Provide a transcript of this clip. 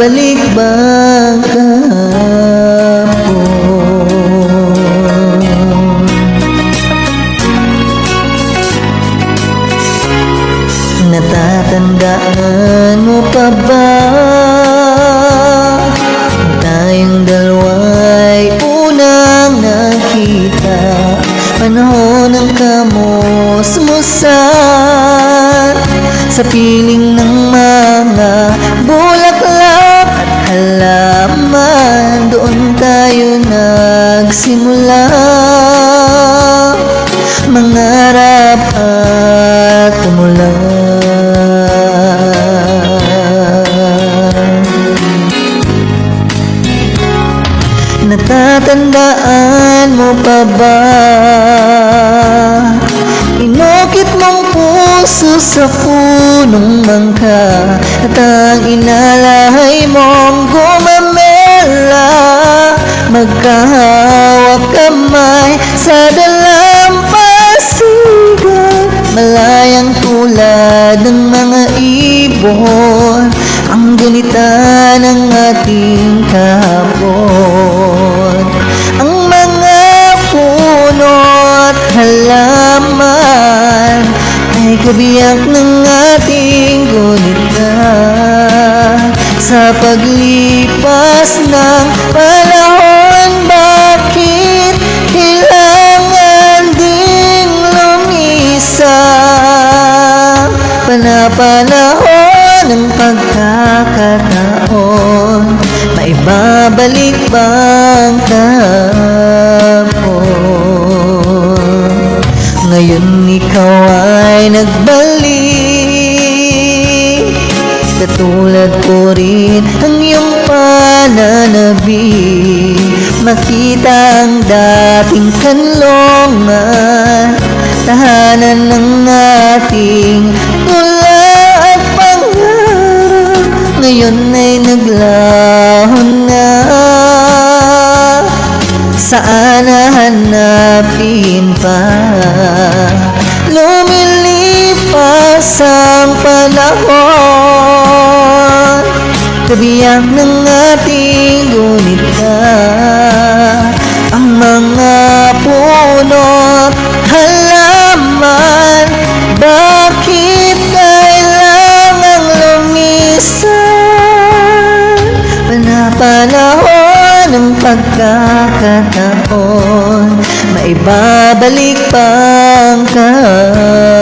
Maibabalik bang kahapon? Natatandaan mo pa ba tayong dalawa'y unang nakita? Panahon ng kamusmusan sa piling ng mga bulaklak at halaman. Doon tayo nagsimula mangarap at tumulong. Natatandaan mo pa ba? Inukit mong puso sa punong bangka at ang inalahay mong gumamela. Magkahawak kamay sa dalampasigan, malayang tulad ng mga ibon, ang gunita ng ating kahapon. Ang mga puno at halaman ay kabiyak ng ating gunita. Sa paglipas ng panahon, bakit kailangan ding lumisan? Panapanahon ng pagkakataon, maibabalik bang kahapon? Ngayon ikaw ay nagbalik, katulad ko rin ang iyong pananabik. Makita ang dating kanlungan, tahanan ng ating tula at pangarap, ngayon ay naglahon na. Saan hahanapin pa? Lumilipas ang panahon, kabiyak ng ating gunita. Ang mga puno at halaman, bakit kailangang lumisan? Panapanahon ng pagkakataon, maibabalik pang kahapon.